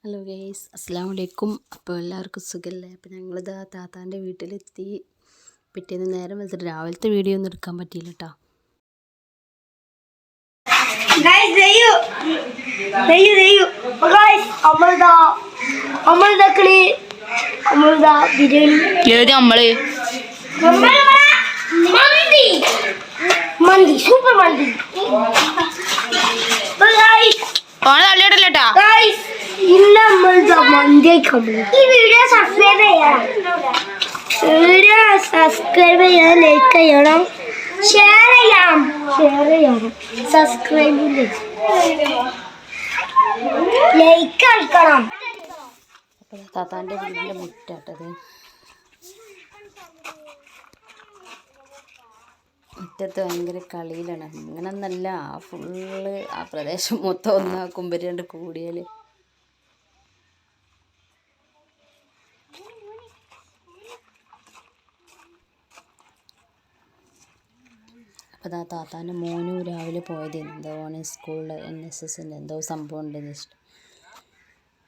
Hello guys, അസ്സലാമു അലൈക്കും. അപ്പോൾ എല്ലാവർക്കും സുഖമല്ലേ? അപ്പോൾ ഞങ്ങളിതാ താത്താൻ്റെ വീട്ടിലെത്തി. പിറ്റേന്ന് നേരം വെച്ചിട്ട് രാവിലത്തെ വീഡിയോ ഒന്നും എടുക്കാൻ പറ്റിയില്ല കേട്ടോ. മന്തി സൂപ്പർ മന്തി ഈ വീഡിയോ സബ്സ്ക്രൈബ് ചെയ്യാൻ ലൈക്ക് ചെയ്യണം, ഷെയർ ചെയ്യണം സബ്സ്ക്രൈബ് ലൈക്ക് അടിക്കണം. അപ്പോൾ താത്താൻ്റെ വീട്ടിലെ മുറ്റാട്ടത്. മുറ്റത്ത് ഭയങ്കര കളിയിലാണ്. അങ്ങനൊന്നല്ല, ഫുള്ള് ആ പ്രദേശം മൊത്തം ഒന്ന് കുമ്പരി കൊണ്ട് കൂടിയാൽ അപ്പോൾ താത്താൻ്റെ മോനും രാവിലെ പോയത് എന്തോ ഓന് സ്കൂളിൽ NSSൻ്റെ എന്തോ സംഭവം ഉണ്ടെന്ന് വെച്ചിട്ട്.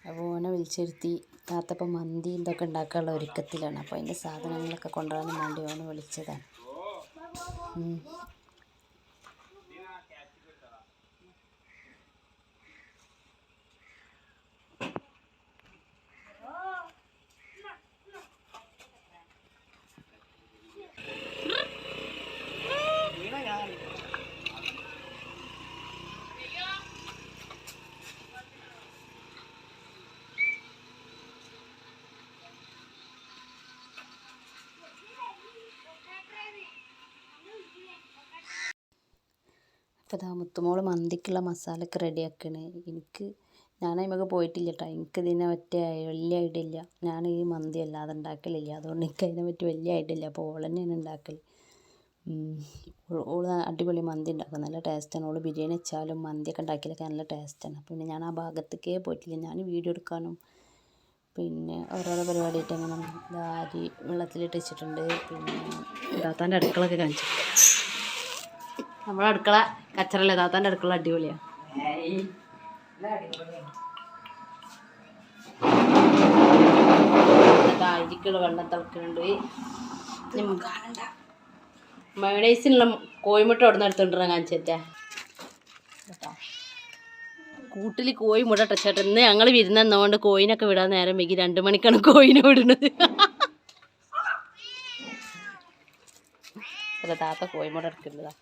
അപ്പോൾ ഓനെ വിളിച്ചിരുത്തി. താത്തപ്പം മന്തി ഇതൊക്കെ ഉണ്ടാക്കാനുള്ള ഒരുക്കത്തിലാണ്. അപ്പോൾ അതിൻ്റെ സാധനങ്ങളൊക്കെ കൊണ്ടുവരാൻ വേണ്ടി ഓനെ വിളിച്ചതാണ്. അപ്പോൾ മുത്തുമോള് മന്തിക്കുള്ള മസാലയൊക്കെ റെഡിയാക്കണ്. ഞാൻ അതിമൊക്കെ പോയിട്ടില്ല കേട്ടോ. എനിക്കിതിനെ പറ്റിയ വലിയ ഐഡിയ ഇല്ല. ഞാൻ ഈ മന്തി അല്ലാതെ ഉണ്ടാക്കലില്ല, അതുകൊണ്ട് എനിക്ക് അതിനെ പറ്റി വലിയ ഐഡിയ ഇല്ല. അപ്പോൾ ഓൾ തന്നെയാണ് ഉണ്ടാക്കൽ. ഓള് അടിപൊളി മന്തി ഉണ്ടാക്കും, നല്ല ടേസ്റ്റാണ്. ഓള് ബിരിയാണി വെച്ചാലും മന്തിയൊക്കെ ഉണ്ടാക്കിയാലൊക്കെ നല്ല ടേസ്റ്റാണ്. പിന്നെ ഞാൻ ആ ഭാഗത്തേക്കേ പോയിട്ടില്ല. ഞാൻ വീഡിയോ എടുക്കാനും പിന്നെ ഓരോരോ പരിപാടിയായിട്ട് അങ്ങനെ അരി വെള്ളത്തിലിട്ട് വെച്ചിട്ടുണ്ട്. പിന്നെ താത്താൻ്റെ അടുക്കളൊക്കെ കാണിച്ചിട്ടുണ്ട്. നമ്മളെ അടുക്കള കച്ചറല്ലേ, താത്താൻ്റെ അടുക്കള അടിപൊളിയാണ്. അരിക്കുള്ള വെള്ളം തിളക്കുന്നുണ്ട്. മയോണൈസിനുള്ള കോഴിമുട്ട അവിടെ നിന്ന് എടുത്തോണ്ടിരാൻ കാണിച്ചേറ്റാ. കൂട്ടിൽ കോഴിമുട്ട ടച്ചേട്ട. ഇന്ന് ഞങ്ങൾ വിരുന്നെന്നോണ്ട് കോഴിനൊക്കെ വിടാൻ നേരം വൈകി. 2 മണിക്കാണ് കോഴിനെ വിടുന്നത്. അല്ല, താത്ത കോഴിമുട്ട എടുക്കുന്നതാ.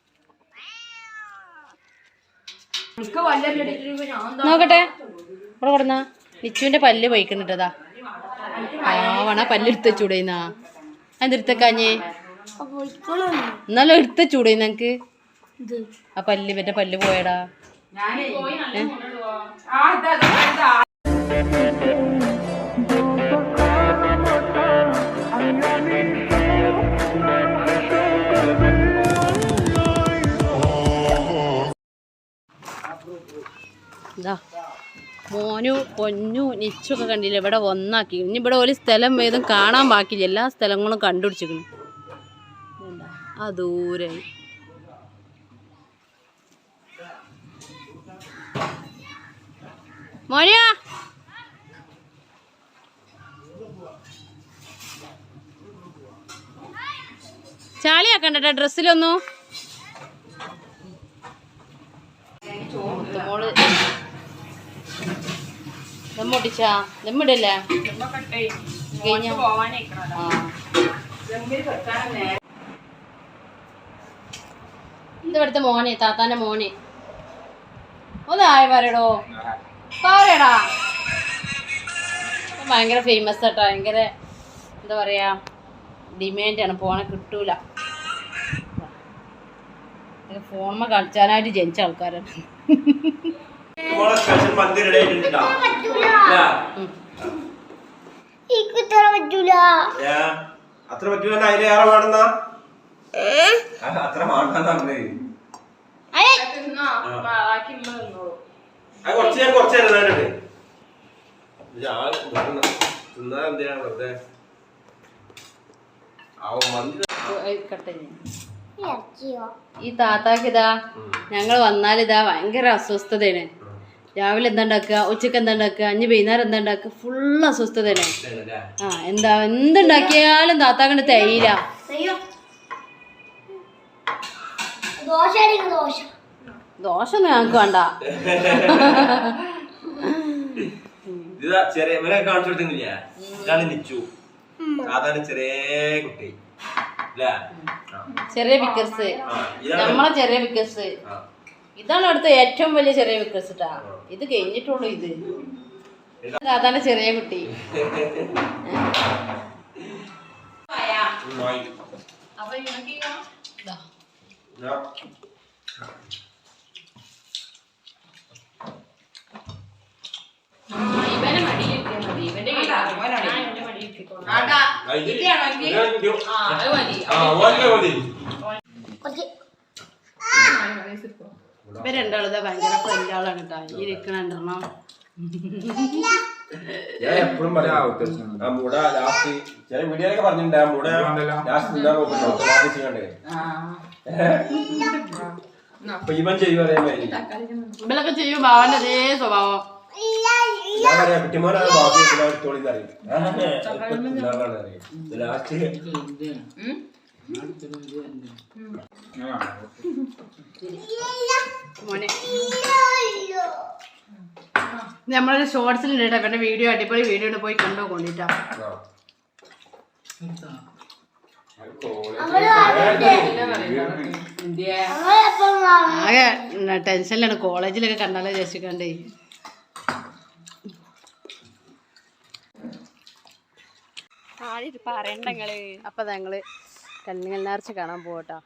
നോക്കട്ടെ, ഇവിടെ കൊടുന്നാ നിച്ചുവിന്റെ പല്ല് പോയിക്കണിട്ടതാ. ആവണ പല്ല് എടുത്തൂടേന്നാ. എന്തെടുത്തക്കാഞ്ഞേ? എന്നാലും എടുത്തൂടേ നിനക്ക്? ആ പല്ല് മറ്റേ പല്ല് പോയടാ. ഇതാ മോനു പൊന്നു നിച്ചൊക്കെ കണ്ടില്ല, ഇവിടെ ഒന്നാക്കി. ഇനി ഇവിടെ ഒരു സ്ഥലം ഏതും കാണാൻ ബാക്കിയില്ല, എല്ലാ സ്ഥലങ്ങളും കണ്ടുപിടിച്ചിരിക്കുന്നു. ആ ദൂരെ മോനിയാ ചാളിയാക്കണ്ടേ ഡ്രസ്സിലൊന്നു. മോള് ദമ്മൊട്ടിച്ചാ ദമ്മിടല്ലേ? ഇവിടുത്തെ മോനെ, താത്താന്റെ മോനെ ഒന്നായി പറയടോ, പറയടാ. ഭയങ്കര ഫേമസ് ആട്ടോ, ഭയങ്കര എന്താ പറയാ ഡിമാൻഡാണ്. ഫോണെ കിട്ടൂല. ഫോണുമ്മ കളിച്ചാനായിട്ട് ജനിച്ച ആൾക്കാരാണ്. ഈ താത്താക്ക് ഇതാ ഞങ്ങൾ വന്നാലിതാ ഭയങ്കര അസ്വസ്ഥതയാണ്. രാവിലെ എന്താ ഉണ്ടാക്കുക, ഉച്ചക്ക് എന്താ ഉണ്ടാക്കുക, അഞ്ഞ് വൈകുന്നേരം എന്താ ഉണ്ടാക്കുക, ഫുള്ള് അസ്വസ്ഥതയാണ്. ആ എന്തുണ്ടാക്കിയാലും താത്താക്കണ്ട് തേയില. ദോശ ഞങ്ങൾക്ക് വേണ്ട. ചെറിയ വിക്കർസ്, നമ്മളെ ചെറിയ വിക്കർസ്. ഇതാണ് അവിടുത്തെ ഏറ്റവും വലിയ ചെറിയ വിക്കർസ് ട്ടാ. ഇത് കഴിഞ്ഞിട്ടുള്ളൂ. ഇത് അതാണ് ചെറിയ കുട്ടി. അപ്പൊ ഇവ രണ്ടാളത് ഭയങ്കര ഫ്രണ്ടാളാണ് കേട്ടോ. ഈ ഇരിക്കണ രണ്ടെണ്ണം ഞാൻ എപ്പോഴും പറയാം ചില വീഡിയോയിലൊക്കെ പറഞ്ഞിട്ടുണ്ട് ആ മൂട ലാസ്റ്റ് ചെയ്യണ്ടേ. അപ്പൊ ഇവൻ ചെയ്യും അതേമാതിരി. ഇവലൊക്കെ ചെയ്യും ഭാവന്റെ അതേ സ്വഭാവം. ഞാൻ പറയാം കുട്ടിമോനാണ് ബാക്കി എടുത്തോളിന്ന് അറിയും. ലാസ്റ്റ് മോനെ നമ്മളൊരു ഷോർട്സിലുണ്ട് കേട്ടോ. പിന്നെ വീഡിയോ അടിപൊളി വീഡിയോ ഉണ്ട്, പോയി കണ്ടോ കൊണ്ടിട്ടാ. ആകെ ടെൻഷനിലാണ്. കോളേജിലൊക്കെ കണ്ടാലോ വിചാരിച്ചിക്കണ്ടേ. അപ്പൊ ഞങ്ങള് കല്യാണ നേർച്ച കാണാൻ പോകട്ടോ.